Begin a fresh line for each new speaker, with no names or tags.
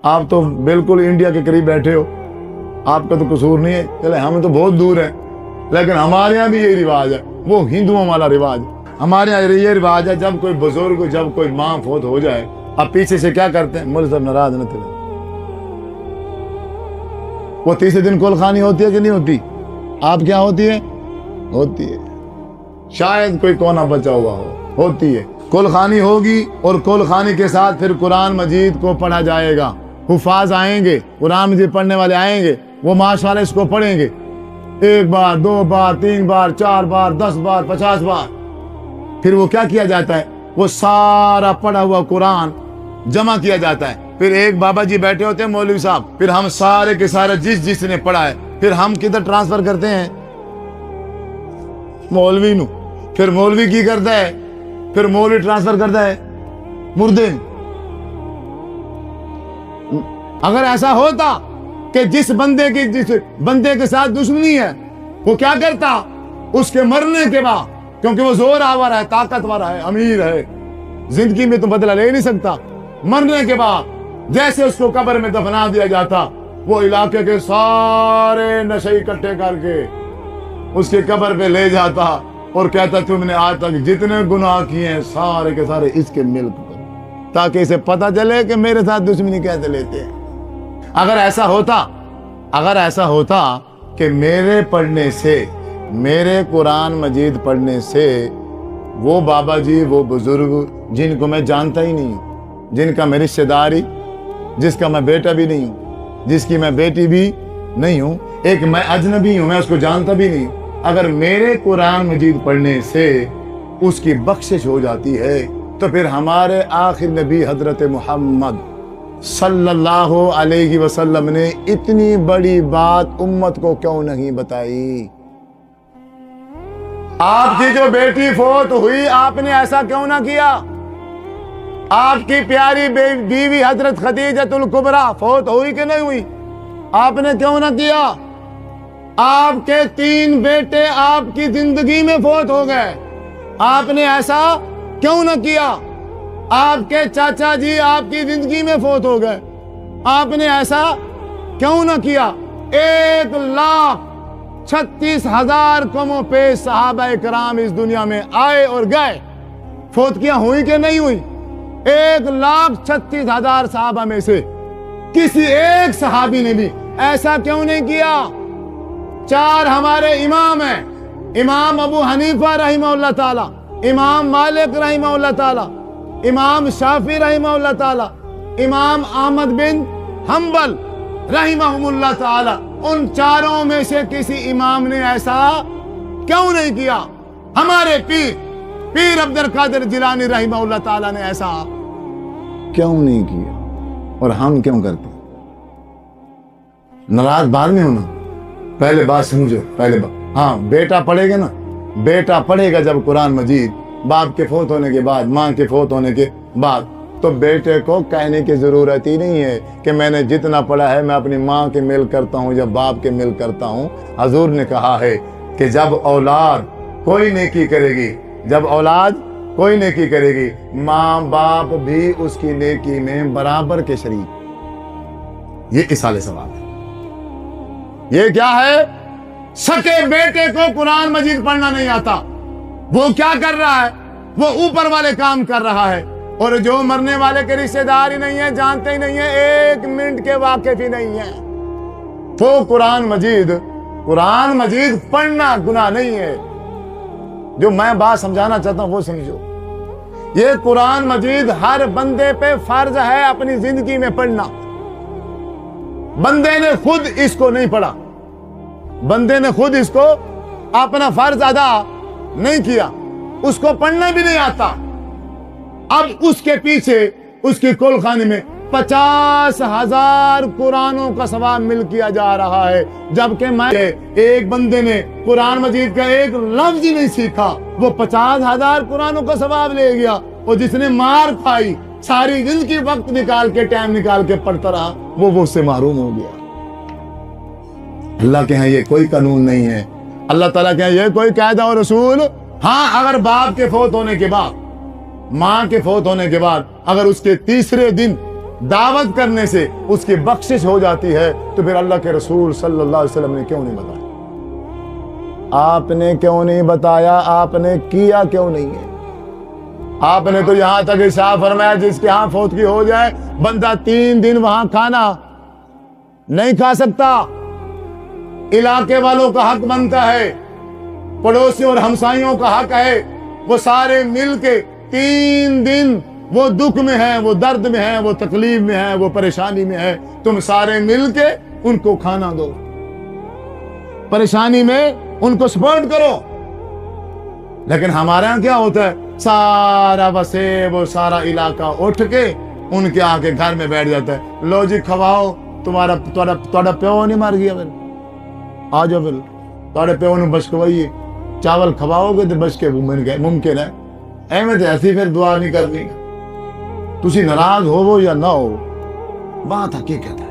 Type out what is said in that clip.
آپ تو بالکل انڈیا کے قریب بیٹھے ہو، آپ کا تو قصور نہیں ہے، چلے ہم تو بہت دور ہیں، لیکن ہمارے یہاں بھی یہی رواج ہے، وہ ہندوؤں والا رواج۔ ہمارے یہاں یہ رواج ہے جب کوئی بزرگ، جب کوئی ماں فوت ہو جائے، اب پیچھے سے کیا کرتے ہیں، مول صاحب ناراض نہ تھے، وہ تیسرے دن کل خانی ہوتی ہے کہ نہیں ہوتی؟ آپ کیا ہوتی ہے؟ ہوتی ہے، شاید کوئی کونا بچا ہوا ہو، ہوتی ہے، کل خانی ہوگی، اور کل خانی کے ساتھ پھر قرآن مجید کو پڑھا جائے گا، حفاظ آئیں گے، قرآن مجید پڑھنے والے آئیں گے، وہ ماشاءاللہ اس کو پڑھیں گے 1 بار 2 بار 3 بار 4 بار 10 بار 50 بار، پھر وہ کیا کیا جاتا ہے، وہ سارا پڑھا ہوا قرآن جمع کیا جاتا ہے، پھر ایک بابا جی بیٹھے ہوتے ہیں مولوی صاحب، پھر ہم سارے کے سارے جس نے پڑھا ہے، پھر ہم کدھر ٹرانسفر کرتے ہیں؟ مولوی نو، پھر مولوی کی کرتا ہے، پھر مولوی ٹرانسفر کرتا ہے مردے نو۔ اگر ایسا ہوتا کہ جس بندے کے ساتھ دشمنی ہے، وہ کیا کرتا اس کے مرنے کے بعد، کیونکہ وہ زور آور ہے، طاقتور ہے، امیر ہے، زندگی میں تو بدلہ لے نہیں سکتا، مرنے کے بعد جیسے اس کو قبر میں دفنا دیا جاتا، وہ علاقے کے سارے نشے اکٹھے کر کے اس کی قبر پہ لے جاتا اور کہتا تم نے آج تک جتنے گناہ کیے ہیں سارے کے سارے اس کے ملک پر، تاکہ اسے پتہ چلے کہ میرے ساتھ دشمنی کیسے لیتے ہیں۔ اگر ایسا ہوتا کہ میرے پڑھنے سے، میرے قرآن مجید پڑھنے سے وہ بابا جی، وہ بزرگ جن کو میں جانتا ہی نہیں ہوں، جن کا میں رشتہ داری، جس کا میں بیٹا بھی نہیں ہوں، جس کی میں بیٹی بھی نہیں ہوں، ایک میں اجنبی ہوں، میں اس کو جانتا بھی نہیں ہوں، اگر میرے قرآن مجید پڑھنے سے اس کی بخشش ہو جاتی ہے، تو پھر ہمارے آخر نبی حضرت محمد صلی اللہ علیہ وسلم نے اتنی بڑی بات امت کو کیوں نہیں بتائی؟ آپ کی جو بیٹی فوت ہوئی، آپ نے ایسا کیوں نہ کیا؟ آپ کی پیاری بیوی حضرت خدیجہ الکبریٰ فوت ہوئی کہ نہیں ہوئی؟ آپ نے کیوں نہ کیا؟ آپ کے 3 بیٹے آپ کی زندگی میں فوت ہو گئے، آپ نے ایسا کیوں نہ کیا؟ آپ کے چاچا جی آپ کی زندگی میں فوت ہو گئے، آپ نے ایسا کیوں نہ کیا؟ 1,36,000 کم و پیش صحابہ کرام اس دنیا میں آئے اور گئے، فوت کیا ہوئی کہ نہیں ہوئی؟ 1,36,000 صحابہ میں سے کسی ایک صحابی نے بھی ایسا کیوں نہیں کیا؟ 4 ہمارے امام ہیں، امام ابو حنیفہ رحمہ اللہ تعالی، امام مالک رحمہ اللہ تعالی، امام شافعی رحمہ اللہ تعالی، امام احمد بن حنبل رحمہ اللہ تعالی، ان 4 میں سے کسی امام نے ایسا کیوں نہیں کیا؟ ہمارے پیر عبد القادر جیلانی رحمہ اللہ تعالی نے ایسا کیوں نہیں کیا؟ اور ہم کیوں کرتے؟ ناراض بعد میں ہونا، پہلے بات سمجھو، پہلے بات، ہاں بیٹا پڑھے گا نا، بیٹا پڑھے گا جب قرآن مجید باپ کے فوت ہونے کے بعد، ماں کے فوت ہونے کے بعد، تو بیٹے کو کہنے کی ضرورت ہی نہیں ہے کہ میں نے جتنا پڑھا ہے میں اپنی ماں کے مل کرتا ہوں یا باپ کے مل کرتا ہوں۔ حضور نے کہا ہے کہ جب اولاد کوئی نیکی کرے گی، جب اولاد کوئی نیکی کرے گی، ماں باپ بھی اس کی نیکی میں برابر کے شریک۔ یہ اصال ثواب ہے۔ یہ کیا ہے؟ سکے بیٹے کو قرآن مجید پڑھنا نہیں آتا، وہ کیا کر رہا ہے؟ وہ اوپر والے کام کر رہا ہے، اور جو مرنے والے کے رشتہ دار ہی نہیں ہے، جانتے ہی نہیں ہے، 1 منٹ کے واقف ہی نہیں ہے، تو قرآن مجید پڑھنا گناہ نہیں ہے۔ جو میں بات سمجھانا چاہتا ہوں وہ سمجھو، یہ قرآن مجید ہر بندے پہ فرض ہے اپنی زندگی میں پڑھنا۔ بندے نے خود اس کو نہیں پڑھا، بندے نے خود اس کو اپنا فرض ادا نہیں کیا، اس کو پڑھنا بھی نہیں آتا، اب اس کے پیچھے اس کی کل خانے میں 50,000 قرآنوں کا ثواب مل کیا جا رہا ہے، جبکہ میں ایک بندے نے قرآن مجید کا ایک لفظ ہی نہیں سیکھا، وہ 50,000 قرآنوں کا ثواب لے گیا، اور جس نے مار کھائی، ساری زندگی وقت نکال کے ٹائم نکال کے پڑھتا رہا، وہ اس سے محروم ہو گیا۔ اللہ کے ہاں یہ کوئی قانون نہیں ہے، اللہ تعالیٰ کے ہاں یہ کوئی قاعدہ اور رسول۔ ہاں اگر باپ کے فوت ہونے کے بعد، ماں کے فوت ہونے کے بعد، اگر اس کے تیسرے دن دعوت کرنے سے اس کی بخشش ہو جاتی ہے، تو پھر اللہ کے رسول صلی اللہ علیہ وسلم نے کیوں نہیں بتایا؟ آپ نے کیوں نہیں بتایا؟ آپ نے کیا کیوں نہیں ہے؟ آپ نے تو یہاں تک ارشاد فرمایا جس کے ہاں فوتگی ہو جائے بندہ 3 دن وہاں کھانا نہیں کھا سکتا۔ علاقے والوں کا حق بنتا ہے، پڑوسیوں اور ہمسائیوں کا حق ہے، وہ سارے مل کے 3 دن وہ دکھ میں ہیں، وہ درد میں ہیں، وہ تکلیف میں ہیں، وہ پریشانی میں ہے، تم سارے مل کے ان کو کھانا دو، پریشانی میں ان کو سپورٹ کرو۔ لیکن ہمارے یہاں کیا ہوتا ہے؟ سارا وسیع وہ سارا علاقہ اٹھ کے ان کے آ کے گھر میں بیٹھ جاتا ہے، لو جی کھواؤ، تمہارا پیو نہیں مر گیا؟ پھر آ جاؤ، پھر تھوڑے پیو نے بچکوائیے، چاول کھواؤ گے تو بچ کے ممکن ہے، ایویں تو ایسی پھر دعا نہیں کرنی۔ تسی ناراض ہوو یا نہ ہو، بات حقیقت ہے۔